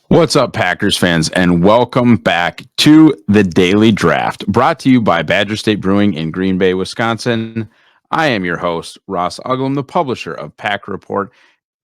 What's up, Packers fans, and welcome back to the Daily Draft, brought to you by Badger State Brewing in Green Bay, Wisconsin. I am your host, Ross Uglem, the publisher of Packer Report.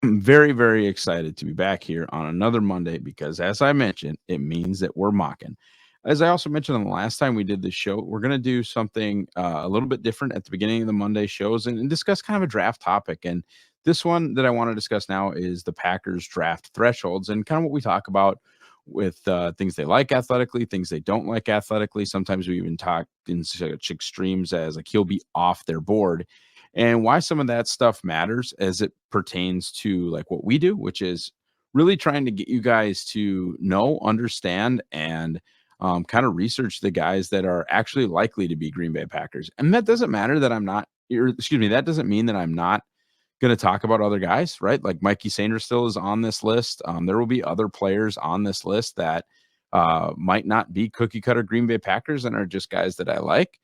I'm very, very excited to be back here on another Monday because, as I mentioned, it means that we're mocking. As I also mentioned on the last time we did this show, we're going to do something a little bit different at the beginning of the Monday shows and discuss kind of a draft topic. And this one that I want to discuss now is the Packers draft thresholds and kind of what we talk about with things they like athletically, things they don't like athletically. Sometimes we even talk in such extremes as like he'll be off their board and why some of that stuff matters as it pertains to like what we do, which is really trying to get you guys to know, understand, and kind of research the guys that are actually likely to be Green Bay Packers. And that doesn't matter that I'm not, excuse me, that doesn't mean that I'm not going to talk about other guys, right? Like Mikey Sainer still is on this list. There will be other players on this list that might not be cookie cutter Green Bay Packers and are just guys that I like,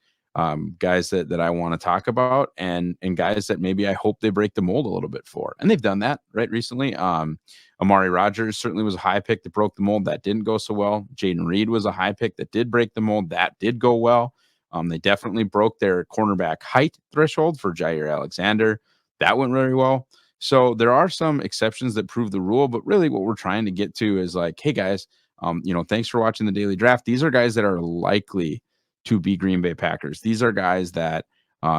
guys that I want to talk about, and guys that maybe I hope they break the mold a little bit for. And they've done that right recently. Amari Rogers certainly was a high pick that broke the mold. That didn't go so well. Jaden Reed was a high pick that did break the mold. That did go well. They definitely broke their cornerback height threshold for Jair Alexander. That went very well. So there are some exceptions that prove the rule, but really what we're trying to get to is like, hey guys, thanks for watching the Daily Draft. These are guys that are likely to be Green Bay Packers. These are guys that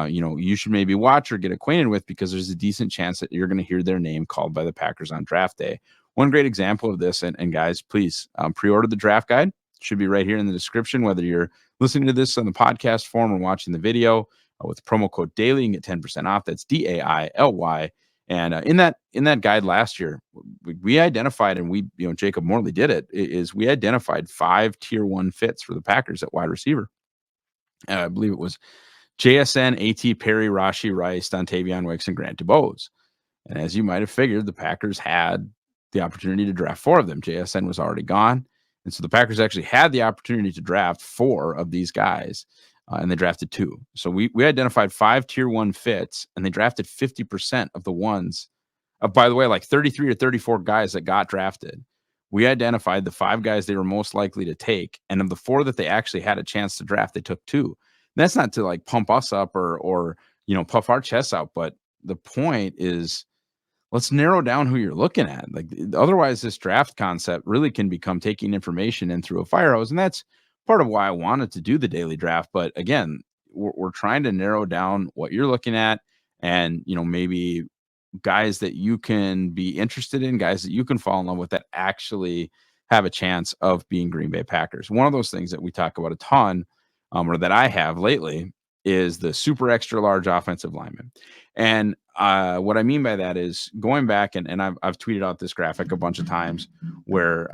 you should maybe watch or get acquainted with because there's a decent chance that you're going to hear their name called by the Packers on draft day. One great example of this, and guys, please pre-order the draft guide. It should be right here in the description, whether you're listening to this on the podcast form or watching the video. With promo code DAILY, you can get 10% off. That's DAILY. And in that guide last year, we identified, and Jacob Morley did it, is we identified 5 tier 1 fits for the Packers at wide receiver. I believe it was JSN, AT, Perry, Rashi, Rice, Dontavion Wicks, and Grant DuBose. And as you might have figured, the Packers had the opportunity to draft 4 of them. JSN was already gone. And so the Packers actually had the opportunity to draft 4 of these guys, and they drafted 2. So we identified 5 tier 1 fits, and they drafted 50% of the ones. By the way, like 33 or 34 guys that got drafted. We identified the 5 guys they were most likely to take, and of the 4 that they actually had a chance to draft, they took 2. And that's not to like pump us up or puff our chests out, but the point is let's narrow down who you're looking at. Like otherwise, this draft concept really can become taking information in through a fire hose, and that's part of why I wanted to do the daily draft. But again, we're trying to narrow down what you're looking at, and maybe guys that you can be interested in, guys that you can fall in love with that actually have a chance of being Green Bay Packers. One of those things that we talk about a ton, or that I have lately, is the super extra large offensive lineman. And what I mean by that is going back and I've tweeted out this graphic a bunch of times where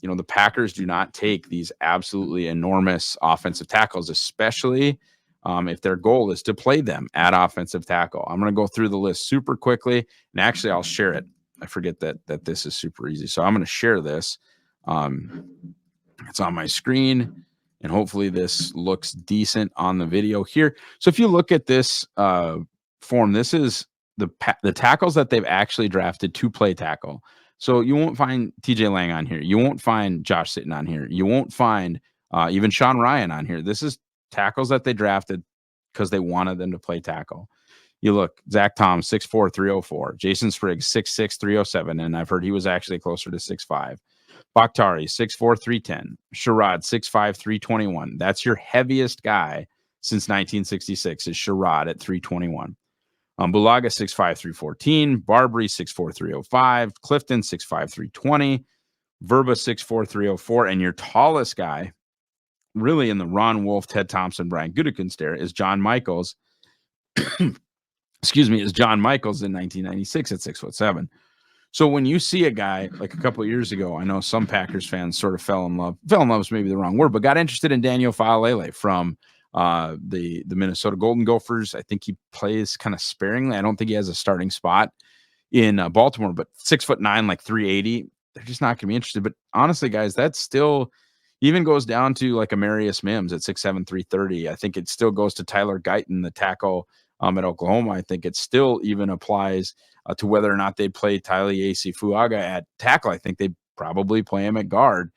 the Packers do not take these absolutely enormous offensive tackles, especially if their goal is to play them at offensive tackle. I'm going to go through the list super quickly, and actually I'll share it. I forget that this is super easy, so I'm going to share this. It's on my screen, and hopefully this looks decent on the video here. So if you look at this form, this is the tackles that they've actually drafted to play tackle. So you won't find TJ Lang on here. You won't find Josh Sitton on here. You won't find even Sean Ryan on here. This is tackles that they drafted because they wanted them to play tackle. You look, Zach Tom, 6'4", 304. Jason Spriggs, 6'6", 307. And I've heard he was actually closer to 6'5". Bakhtari, 6'4", 310. Sherrod, 6'5", 321. That's your heaviest guy since 1966 is Sherrod at 321. Bulaga, 6'5", 314. Barbary, 6'4", 305. Clifton, 6'5", 320. Verba, 6'4", 304. And your tallest guy, really in the Ron Wolf, Ted Thompson, Brian Gutekunst era, is John Michaels. Is John Michaels in 1996 at 6'7". So when you see a guy like a couple of years ago, I know some Packers fans sort of fell in love is maybe the wrong word, but got interested in Daniel Faalele from the Minnesota Golden Gophers. I think he plays kind of sparingly. I don't think he has a starting spot in Baltimore, but 6'9", like 380. They're just not going to be interested. But honestly, guys, that still even goes down to like Amarius Mims at 6'7", 330. I think it still goes to Tyler Guyton, the tackle at Oklahoma. I think it still even applies to whether or not they play Tyler Fuaga at tackle. I think they probably play him at guard.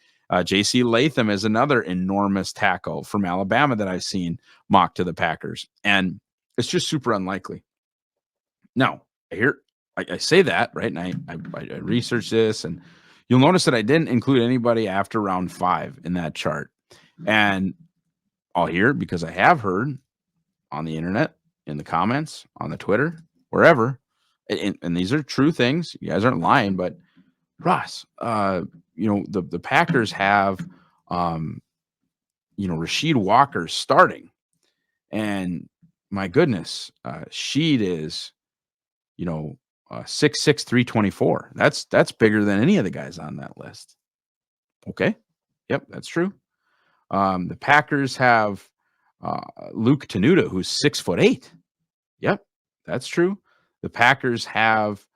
J.C. Latham is another enormous tackle from Alabama that I've seen mocked to the Packers. And it's just super unlikely. Now, I say that, right? And I researched this, and you'll notice that I didn't include anybody after round 5 in that chart. And I'll hear it because I have heard on the internet, in the comments, on the Twitter, wherever, and these are true things. You guys aren't lying, but Ross, the Packers have, Rasheed Walker starting, and my goodness, Sheed is, 6'6", 324. That's bigger than any of the guys on that list. Okay, yep, that's true. The Packers have Luke Tenuta, who's 6'8". Yep, that's true. The Packers have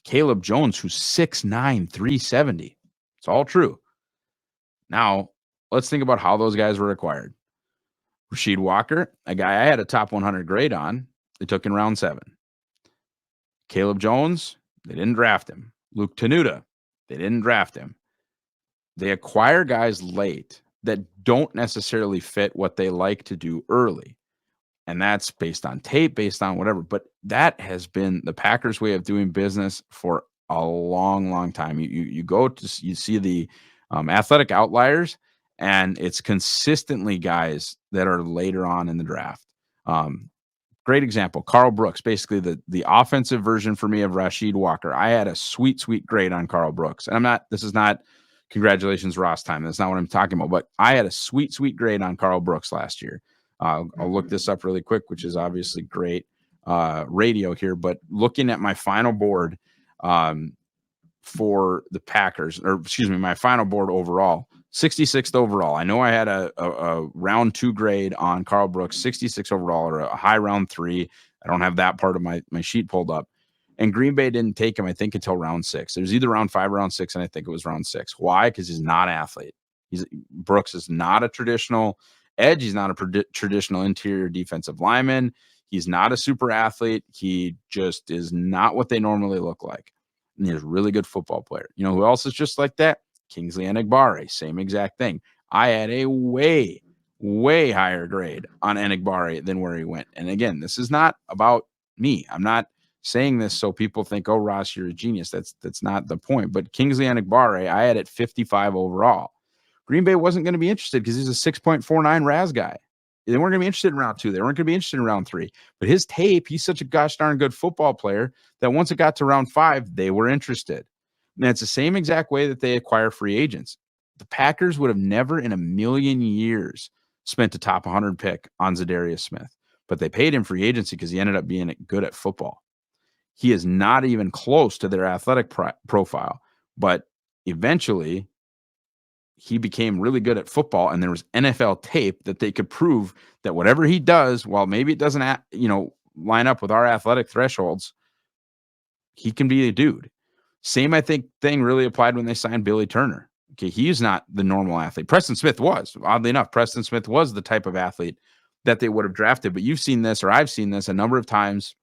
Caleb Jones, who's 6'9", 370. It's all true. Now, let's think about how those guys were acquired. Rasheed Walker, a guy I had a top 100 grade on, they took in round 7. Caleb Jones, they didn't draft him. Luke Tenuta, they didn't draft him. They acquire guys late that don't necessarily fit what they like to do early. And that's based on tape, based on whatever. But that has been the Packers' way of doing business for a long, long time. You go to, you see the athletic outliers, and it's consistently guys that are later on in the draft. Great example, Carl Brooks, basically the offensive version for me of Rasheed Walker. I had a sweet grade on Carl Brooks. And this is not congratulations Ross time. That's not what I'm talking about. But I had a sweet grade on Carl Brooks last year. I'll look this up really quick, which is obviously great radio here. But looking at my final board for the Packers, or excuse me, my final board overall, 66th overall. I know I had a round 2 grade on Carl Brooks, 66 overall, or a high round 3. I don't have that part of my sheet pulled up. And Green Bay didn't take him, I think, until round 6. It was either round 5 or round 6, and I think it was round 6. Why? Because he's not an athlete. Brooks is not a traditional edge. He's not a traditional interior defensive lineman. He's not a super athlete. He just is not what they normally look like. And he's a really good football player. You know who else is just like that? Kingsley Enagbare, same exact thing. I had a way higher grade on Enagbare than where he went. And again, this is not about me. I'm not saying this so people think, oh, Ross, you're a genius. That's not the point. But Kingsley Enagbare, I had at 55 overall. Green Bay wasn't going to be interested because he's a 6.49 RAS guy. They weren't going to be interested in round 2. They weren't going to be interested in round 3. But his tape, he's such a gosh darn good football player that once it got to round 5, they were interested. And it's the same exact way that they acquire free agents. The Packers would have never in a million years spent a top 100 pick on Zadarius Smith. But they paid him free agency because he ended up being good at football. He is not even close to their athletic profile. But eventually, he became really good at football, and there was NFL tape that they could prove that whatever he does, while maybe it doesn't, line up with our athletic thresholds, he can be a dude. Same, I think, thing really applied when they signed Billy Turner. Okay, he's not the normal athlete. Preston Smith was. Oddly enough, Preston Smith was the type of athlete that they would have drafted. But you've seen this, or I've seen this a number of times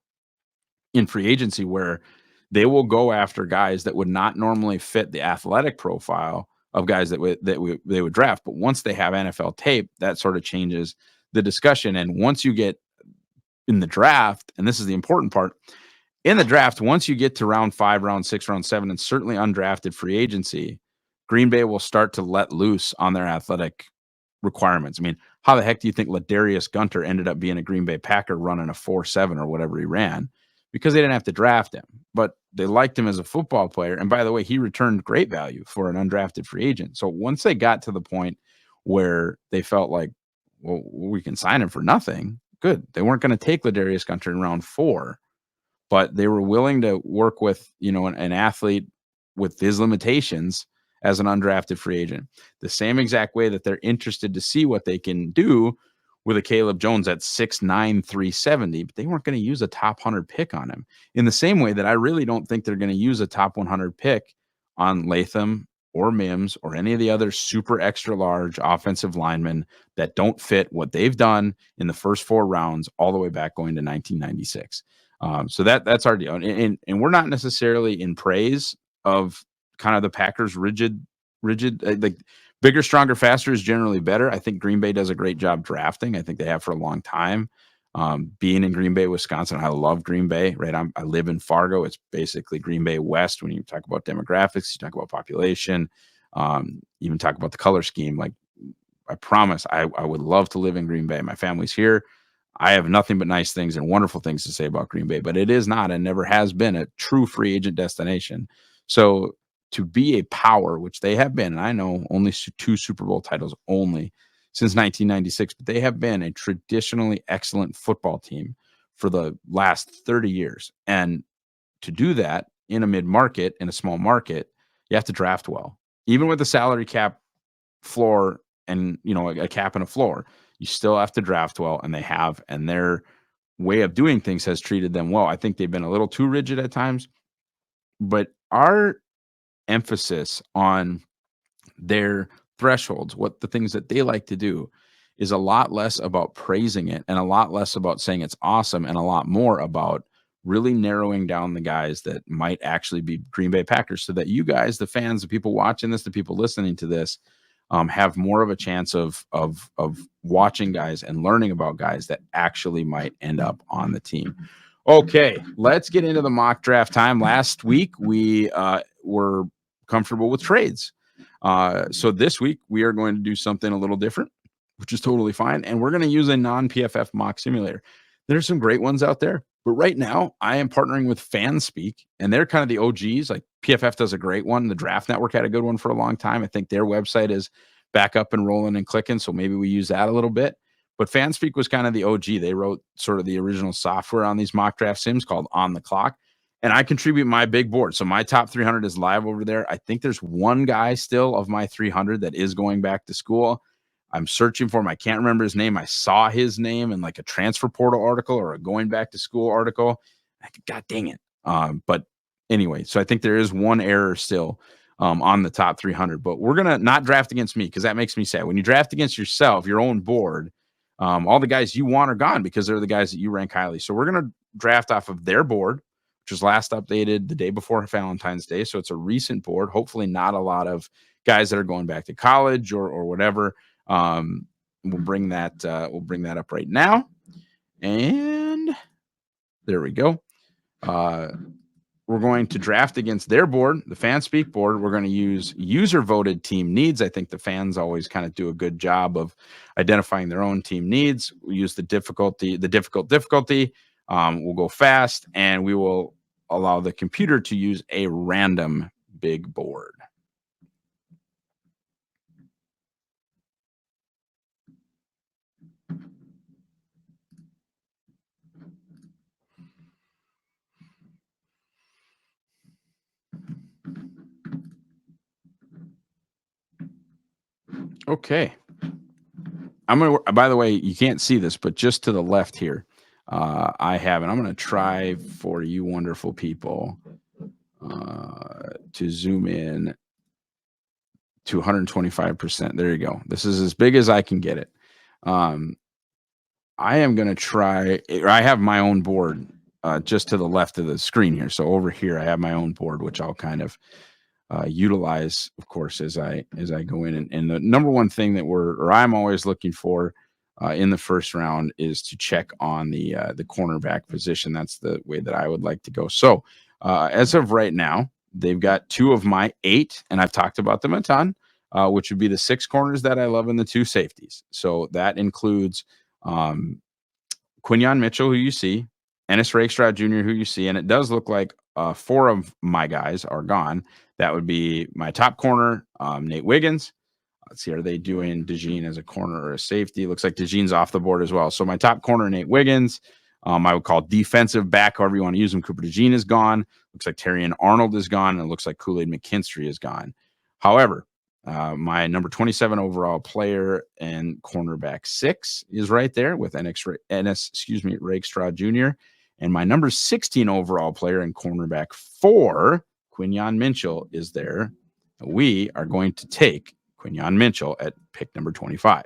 in free agency where they will go after guys that would not normally fit the athletic profile of guys that they would draft. But once they have NFL tape, that sort of changes the discussion. And once you get in the draft, and this is the important part, in the draft, once you get to round 5, round 6, round 7, and certainly undrafted free agency, Green Bay will start to let loose on their athletic requirements. I mean, how the heck do you think Ladarius Gunter ended up being a Green Bay Packer running a 4.7 or whatever he ran? Because they didn't have to draft him, but they liked him as a football player. And by the way, he returned great value for an undrafted free agent. So once they got to the point where they felt like, well, we can sign him for nothing, good. They weren't going to take Ladarius Gunter in round 4, but they were willing to work with, an athlete with his limitations as an undrafted free agent. The same exact way that they're interested to see what they can do with a Caleb Jones at 6'9", 370, but they weren't going to use a top 100 pick on him. In the same way that I really don't think they're going to use a top 100 pick on Latham or Mims or any of the other super extra large offensive linemen that don't fit what they've done in the first 4 rounds all the way back going to 1996. So that's our deal. And we're not necessarily in praise of kind of the Packers rigid, like bigger, stronger, faster is generally better. I think Green Bay does a great job drafting. I think they have for a long time. Being in Green Bay, Wisconsin, I love Green Bay, right? I live in Fargo. It's basically Green Bay West when you talk about demographics, you talk about population, even talk about the color scheme. Like, I promise I would love to live in Green Bay. My family's here. I have nothing but nice things and wonderful things to say about Green Bay, but it is not and never has been a true free agent destination. So to be a power, which they have been, and I know only two Super Bowl titles only since 1996, but they have been a traditionally excellent football team for the last 30 years. And to do that in a mid market, in a small market, you have to draft well. Even with the salary cap floor and a cap and a floor, you still have to draft well, and they have, and their way of doing things has treated them well. I think they've been a little too rigid at times, but our emphasis on their thresholds, what the things that they like to do, is a lot less about praising it and a lot less about saying it's awesome and a lot more about really narrowing down the guys that might actually be Green Bay Packers, so that you guys, the fans, the people watching this, the people listening to this, have more of a chance of watching guys and learning about guys that actually might end up on the team. Okay, let's get into the mock draft time. Last week we were comfortable with trades. So this week we are going to do something a little different, which is totally fine. And we're going to use a non-PFF mock simulator. There's some great ones out there, but right now I am partnering with Fanspeak, and they're kind of the OGs. Like, PFF does a great one. The Draft Network had a good one for a long time. I think their website is back up and rolling and clicking, so maybe we use that a little bit. But Fanspeak was kind of the OG. They wrote sort of the original software on these mock draft sims called On the Clock. And I contribute my big board. So my top 300 is live over there. I think there's one guy still of my 300 that is going back to school. I'm searching for him. I can't remember his name. I saw his name in like a transfer portal article or a going back to school article. God dang it. But anyway, so I think there is one error still on the top 300. But we're going to not draft against me, because that makes me sad. When you draft against yourself, your own board, all the guys you want are gone because they're the guys that you rank highly. So we're going to draft off of their board, which was last updated the day before Valentine's Day. So it's a recent board. Hopefully not a lot of guys that are going back to college or whatever. We'll bring that up right now. And there we go. We're going to draft against their board, the Fanspeak board. We're going to use user-voted team needs. I think the fans always kind of do a good job of identifying their own team needs. We use the difficult difficulty. We'll go fast, and we will allow the computer to use a random big board. Okay. I'm going to, by the way, you can't see this, but just to the left here, I have, and I'm going to try for you wonderful people to zoom in to 125%. There you go. This is as big as I can get it. I am going to try, I have my own board just to the left of the screen here. So over here, I have my own board, which I'll kind of utilize, of course, as I go in. And the number one thing that I'm always looking for in the first round is to check on the cornerback position. That's the way that I would like to go. So as of right now, they've got 2 of my 8, and I've talked about them a ton, which would be the 6 corners that I love and the 2 safeties. So that includes Quinyon Mitchell, who you see, Ennis Rakestraw Jr., who you see, and it does look like 4 of my guys are gone. That would be my top corner, Nate Wiggins. Let's see, are they doing DeJean as a corner or a safety? Looks like DeJean's off the board as well. So my top corner, Nate Wiggins. I would call defensive back, however you want to use him. Cooper DeJean is gone. Looks like Terrian Arnold is gone, and it looks like Kool-Aid McKinstry is gone. However, my number 27 overall player and cornerback 6 is right there with Ennis Rakestraw Jr. And my number 16 overall player and cornerback 4, Quinyon Mitchell, is there. We are going to take Quinyon Mitchell at pick number 25.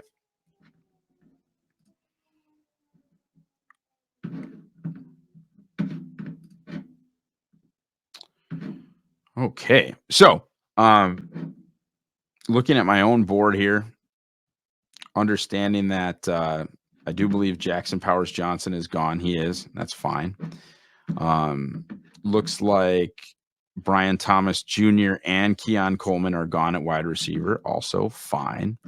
Okay, so Looking at my own board here, understanding that I do believe Jackson Powers Johnson is gone. He is. That's fine. Looks like Brian Thomas Jr. and Keon Coleman are gone at wide receiver. Also fine.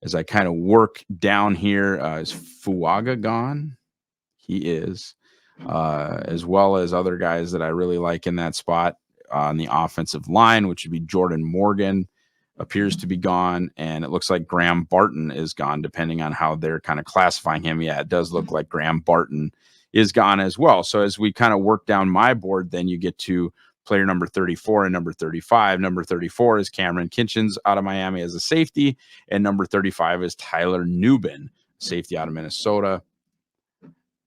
As I kind of work down here, is Fuaga gone? He is. As well as other guys that I really like in that spot on the offensive line, which would be Jordan Morgan appears to be gone, and it looks like Graham Barton is gone, depending on how they're kind of classifying him. Yeah, it does look like Graham Barton is gone as well. So as we kind of work down my board, then you get to player number 34 and number 35. Number 34 is Cameron Kinchens out of Miami as a safety, and number 35 is Tyler Nubin, safety out of Minnesota.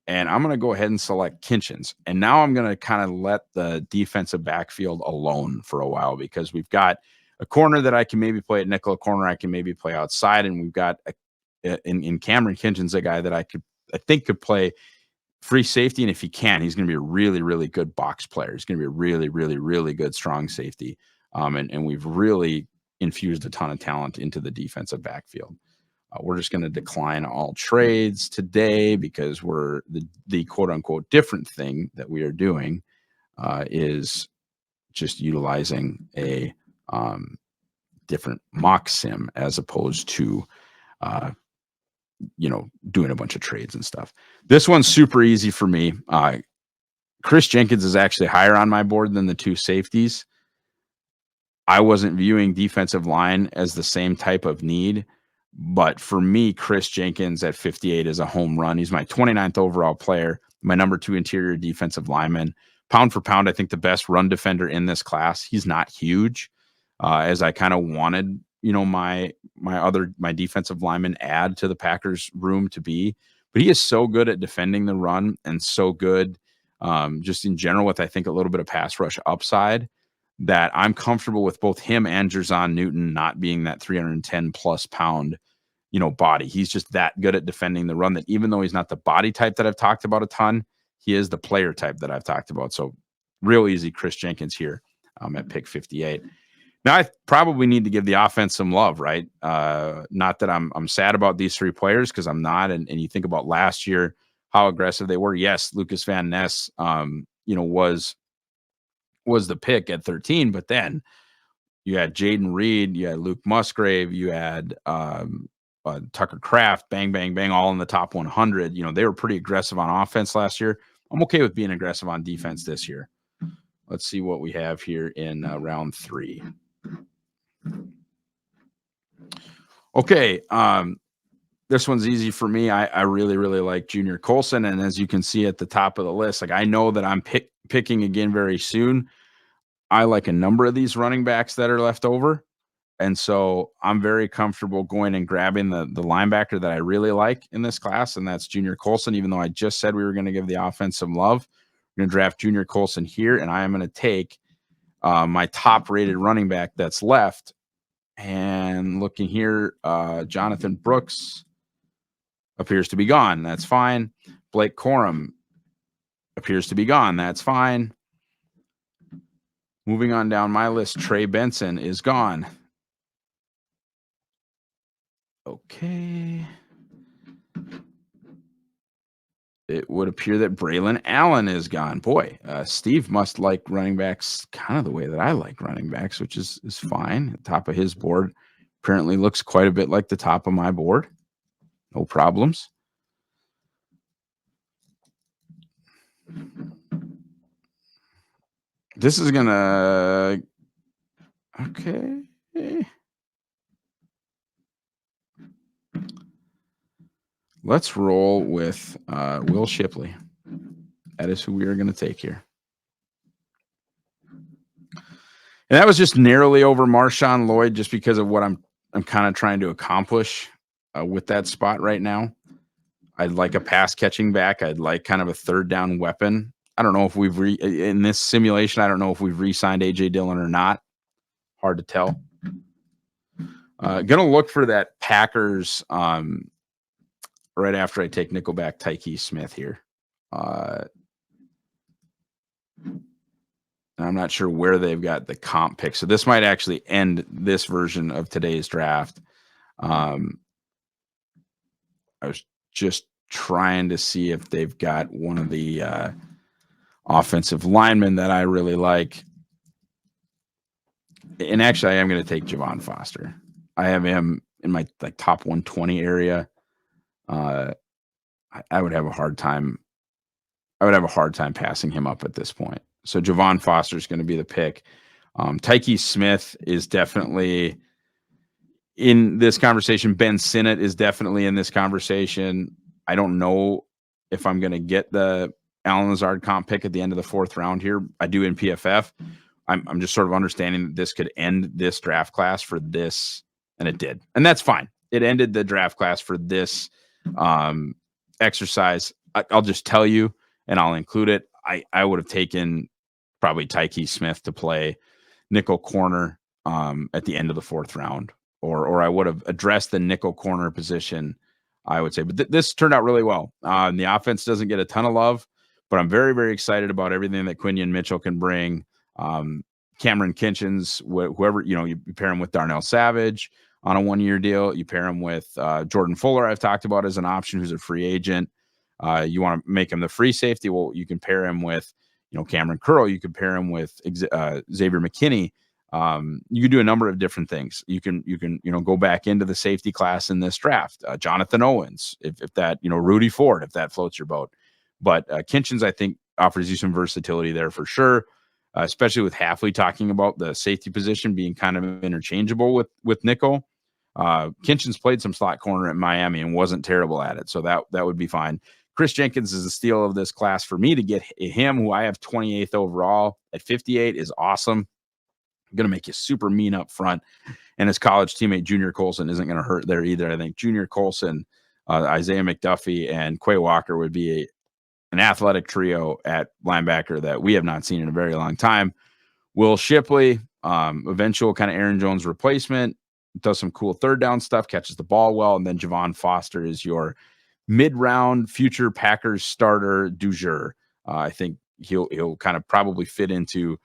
And I'm going to go ahead and select Kinchens. And now I'm going to kind of let the defensive backfield alone for a while, because we've got a corner that I can maybe play at nickel, a corner I can maybe play outside. And we've got in Cameron Kinchens, a guy that I think could play free safety. And if he can, he's going to be a really, really good box player. He's going to be a really, really, really good strong safety. And we've really infused a ton of talent into the defensive backfield. We're just going to decline all trades today, because we're the quote unquote different thing that we are doing is just utilizing a different mock sim, as opposed to doing a bunch of trades and stuff. This one's super easy for me. Chris Jenkins is actually higher on my board than the two safeties. I wasn't viewing defensive line as the same type of need. But for me, Chris Jenkins at 58 is a home run. He's my 29th overall player, my number 2 interior defensive lineman. Pound for pound, I think the best run defender in this class. He's not huge, as I kind of wanted, my defensive lineman add to the Packers room to be. But he is so good at defending the run, and so good just in general with, I think, a little bit of pass rush upside, that I'm comfortable with both him and Jerzon Newton not being that 310 plus pound, body. He's just that good at defending the run that even though he's not the body type that I've talked about a ton, he is the player type that I've talked about. So real easy, Chris Jenkins here at pick 58. Now I probably need to give the offense some love, right? Not that I'm sad about these three players, because I'm not. And you think about last year, how aggressive they were. Yes, Lucas Van Ness, was the pick at 13, but then you had Jaden Reed, you had Luke Musgrave, you had Tucker Kraft, bang, bang, bang, all in the top 100. They were pretty aggressive on offense last year. I'm okay with being aggressive on defense this year. Let's see what we have here in round 3. Okay, this one's easy for me. I really, really like Junior Colson, and as you can see at the top of the list, like, I know that I'm picking again very soon. I like a number of these running backs that are left over. And so I'm very comfortable going and grabbing the linebacker that I really like in this class, and that's Junior Colson. Even though I just said we were going to give the offense some love, we're going to draft Junior Colson here, and I am going to take my top-rated running back that's left. And looking here, Jonathan Brooks appears to be gone. That's fine. Blake Corum appears to be gone. That's fine. Moving on down my list, Trey Benson is gone. Okay. It would appear that Braylon Allen is gone. Boy, Steve must like running backs kind of the way that I like running backs, which is fine. The top of his board apparently looks quite a bit like the top of my board. No problems. This is going to... Okay. Let's roll with Will Shipley. That is who we are going to take here. And that was just narrowly over Marshawn Lloyd, just because of what I'm kind of trying to accomplish with that spot right now. I'd like a pass catching back. I'd like kind of a third down weapon. I don't know if we've in this simulation, I don't know if we've re-signed AJ Dillon or not. Hard to tell. Gonna look for that Packers right after I take nickelback Tyke Smith here. I'm not sure where they've got the comp pick. So this might actually end this version of today's draft. I was just trying to see if they've got one of the offensive linemen that I really like. And actually, I am going to take Javon Foster. I have him in my top 120 area. I would have a hard time. I would have a hard time passing him up at this point. So Javon Foster is going to be the pick. Tyke Smith is definitely in this conversation. Ben Sinnott is definitely in this conversation. I don't know if I'm going to get the Allen Lazard comp pick at the end of the 4th round here. I do in PFF. I'm just sort of understanding that this could end this draft class for this, and it did. And that's fine. It ended the draft class for this exercise. I'll just tell you, and I'll include it. I would have taken probably Tyke Smith to play nickel corner at the end of the 4th round, or I would have addressed the nickel corner position, I would say. But this turned out really well. The offense doesn't get a ton of love, but I'm very, very excited about everything that Quinion Mitchell can bring. Cameron Kinchens, whoever, you pair him with Darnell Savage on a 1-year deal. You pair him with Jordan Fuller, I've talked about as an option, who's a free agent. You want to make him the free safety. Well, you can pair him with, Cameron Curl. You could pair him with Xavier McKinney. You can do a number of different things. You can go back into the safety class in this draft. Jonathan Owens, if that, Rudy Ford, if that floats your boat. But Kinchens, I think, offers you some versatility there for sure, especially with Hafley talking about the safety position being kind of interchangeable with nickel. Kinchens played some slot corner at Miami and wasn't terrible at it, so that would be fine. Chris Jenkins is the steal of this class for me. To get him, who I have 28th overall at 58, is awesome. Going to make you super mean up front. And his college teammate, Junior Colson, isn't going to hurt there either. I think Junior Colson, Isaiah McDuffie, and Quay Walker would be an athletic trio at linebacker that we have not seen in a very long time. Will Shipley, eventual kind of Aaron Jones replacement, does some cool third down stuff, catches the ball well. And then Javon Foster is your mid-round future Packers starter du jour. I think he'll kind of probably fit into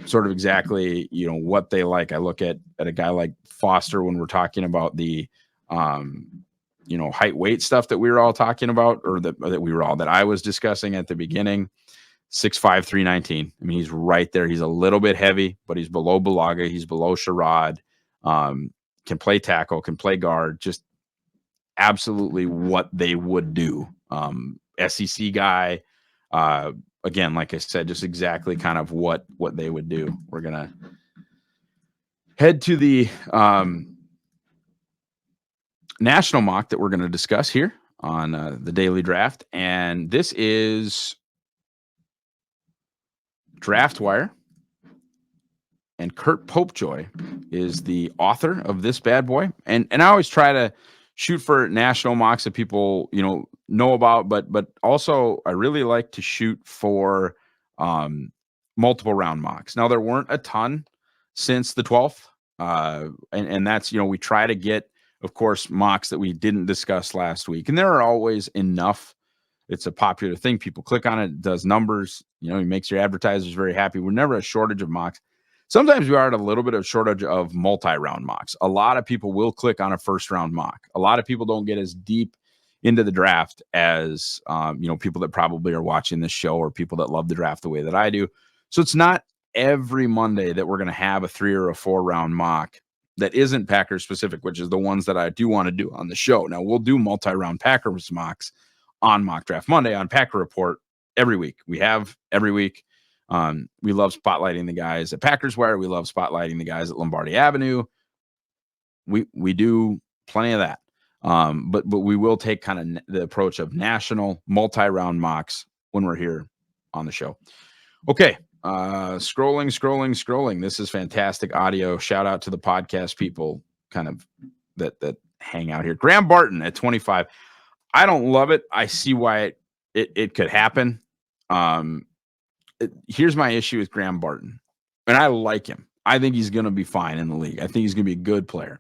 sort of exactly, what they like. I look at a guy like Foster when we're talking about the, height weight stuff that we were all talking about, or that I was discussing at the beginning. 6'5", 319. I mean, he's right there. He's a little bit heavy, but he's below Bulaga. He's below Sherrod. Can play tackle, can play guard. Just absolutely what they would do. SEC guy. Again, like I said, just exactly kind of what they would do. We're going to head to the national mock that we're going to discuss here on the Daily Draft. And this is Draft Wire. And Kurt Popejoy is the author of this bad boy. And I always try to shoot for national mocks that people, know about, but also I really like to shoot for multiple round mocks. Now, there weren't a ton since the 12th. And that's, we try to get, of course, mocks that we didn't discuss last week. And there are always enough. It's a popular thing. People click on it, it does numbers, it makes your advertisers very happy. We're never a shortage of mocks. Sometimes we are at a little bit of shortage of multi-round mocks. A lot of people will click on a first-round mock. A lot of people don't get as deep into the draft as, people that probably are watching this show, or people that love the draft the way that I do. So it's not every Monday that we're going to have a 3 or a 4-round mock that isn't Packers specific, which is the ones that I do want to do on the show. Now, we'll do multi-round Packers mocks on Mock Draft Monday on Packer Report every week. We have every week. We love spotlighting the guys at Packers Wire. We love spotlighting the guys at Lombardi Avenue. We do plenty of that. But we will take kind of the approach of national multi-round mocks when we're here on the show. Okay. Scrolling. This is fantastic audio. Shout out to the podcast people kind of that hang out here. Graham Barton at 25. I don't love it. I see why it could happen. Here's my issue with Graham Barton, and I like him. I think he's going to be fine in the league. I think he's going to be a good player.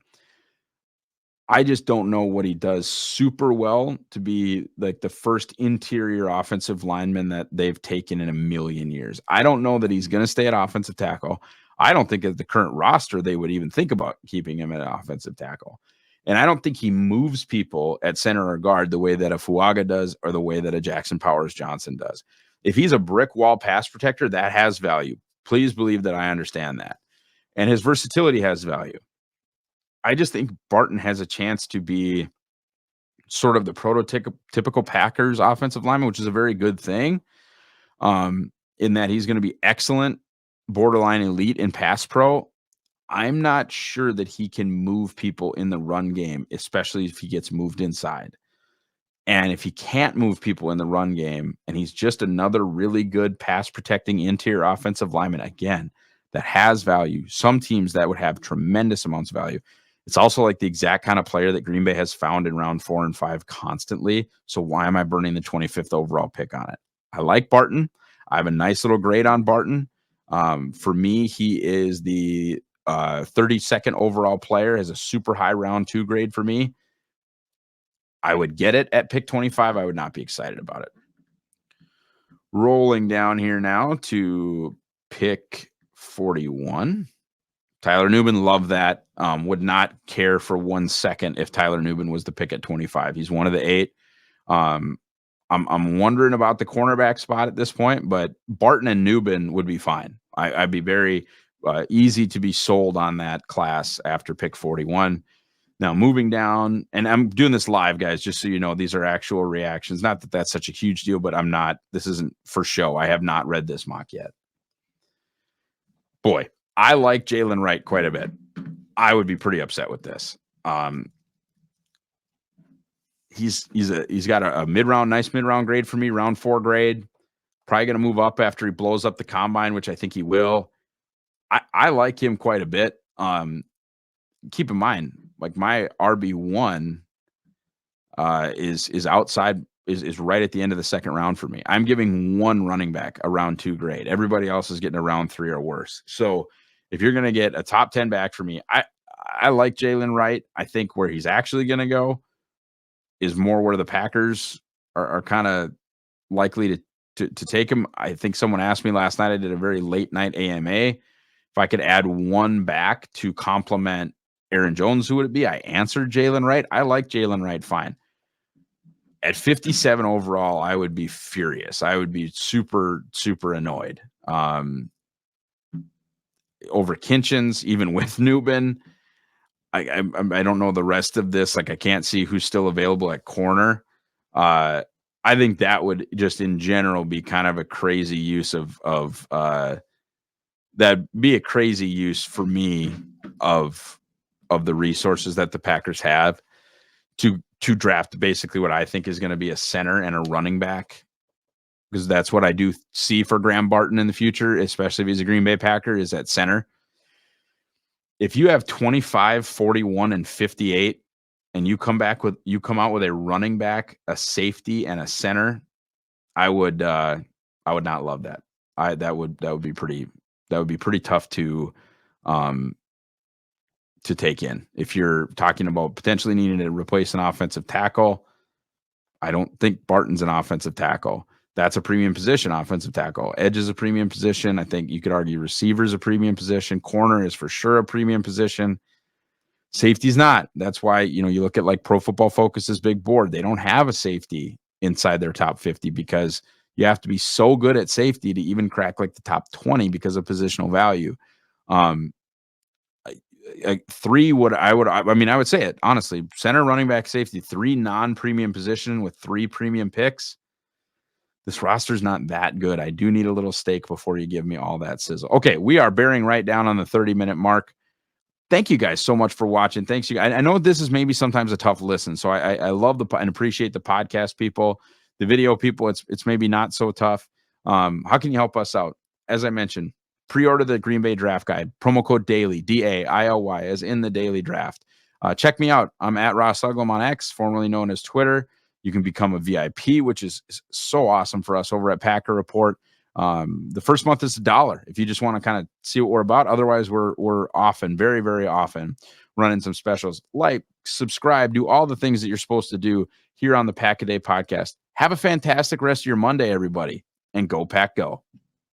I just don't know what he does super well to be like the first interior offensive lineman that they've taken in a million years. I don't know that he's going to stay at offensive tackle. I don't think at the current roster they would even think about keeping him at offensive tackle. And I don't think he moves people at center or guard the way that a Fuaga does or the way that a Jackson Powers Johnson does. If he's a brick wall pass protector, that has value. Please believe that I understand that. And his versatility has value. I just think Barton has a chance to be sort of the prototypical Packers offensive lineman, which is a very good thing, in that he's going to be excellent, borderline elite in pass pro. I'm not sure that he can move people in the run game, especially if he gets moved inside. And if he can't move people in the run game and he's just another really good pass protecting interior offensive lineman, again, that has value. Some teams that would have tremendous amounts of value. It's also like the exact kind of player that Green Bay has found in round 4 and 5 constantly. So why am I burning the 25th overall pick on it? I like Barton. I have a nice little grade on Barton. For me, he is the 32nd overall player, has a super high round 2 grade for me. I would get it at pick 25. I would not be excited about it. Rolling down here now to pick 41. Tyler Nubin, love that. Would not care for 1 second if Tyler Nubin was the pick at 25. He's one of the 8. I'm wondering about the cornerback spot at this point, but Barton and Nubin would be fine. I'd be very easy to be sold on that class after pick 41. Now, moving down, and I'm doing this live, guys, just so you know, these are actual reactions. Not that that's such a huge deal, but this isn't for show. I have not read this mock yet. Boy, I like Jalen Wright quite a bit. I would be pretty upset with this. He's got a nice mid-round grade for me, round 4 grade. Probably going to move up after he blows up the combine, which I think he will. I like him quite a bit. Keep in mind, like my RB1 is outside, is right at the end of the second round for me. I'm giving one running back a round 2 grade. Everybody else is getting a round 3 or worse. So if you're going to get a top 10 back for me, I like Jalen Wright. I think where he's actually going to go is more where the Packers are kind of likely to take him. I think someone asked me last night, I did a very late night AMA, if I could add one back to complement Aaron Jones, who would it be? I answered Jalen Wright. I like Jalen Wright fine. At 57 overall, I would be furious. I would be super, super annoyed. Over Kinchins, even with Nubin. I don't know the rest of this. Like, I can't see who's still available at corner. I think that would just in general be kind of a crazy use of that'd be a crazy use for me of the resources that the Packers have to draft basically what I think is going to be a center and a running back, because that's what I do see for Graham Barton in the future, especially if he's a Green Bay Packer, is at center. If you have 25, 41, and 58, and you come out with a running back, a safety, and a center, I would not love that. That would be pretty tough to take in. If you're talking about potentially needing to replace an offensive tackle, I don't think Barton's an offensive tackle. That's a premium position, offensive tackle. Edge is a premium position. I think you could argue receiver is a premium position. Corner is for sure a premium position. Safety's not. That's why, you look at like Pro Football Focus's big board. They don't have a safety inside their top 50 because you have to be so good at safety to even crack like the top 20 because of positional value. 3 I would say it honestly, center, running back, safety, 3 non-premium position with 3 premium picks. This roster's not that good. I do need a little steak before you give me all that sizzle. Okay, we are bearing right down on the 30-minute mark. Thank you guys so much for watching. Thanks you guys. I know this is maybe sometimes a tough listen, so I love and appreciate the podcast people, the video people. It's maybe not so tough. How can you help us out? As I mentioned, pre-order the Green Bay Draft Guide, promo code DAILY, DAILY, as in the Daily Draft. Check me out. I'm at Ross Uglem on X, formerly known as Twitter. You can become a VIP, which is so awesome for us over at Packer Report. The first month is $1 if you just want to kind of see what we're about. Otherwise, we're often, very, very often running some specials like subscribe, do all the things that you're supposed to do here on the Pack a Day podcast. Have a fantastic rest of your Monday, everybody, and go Pack Go.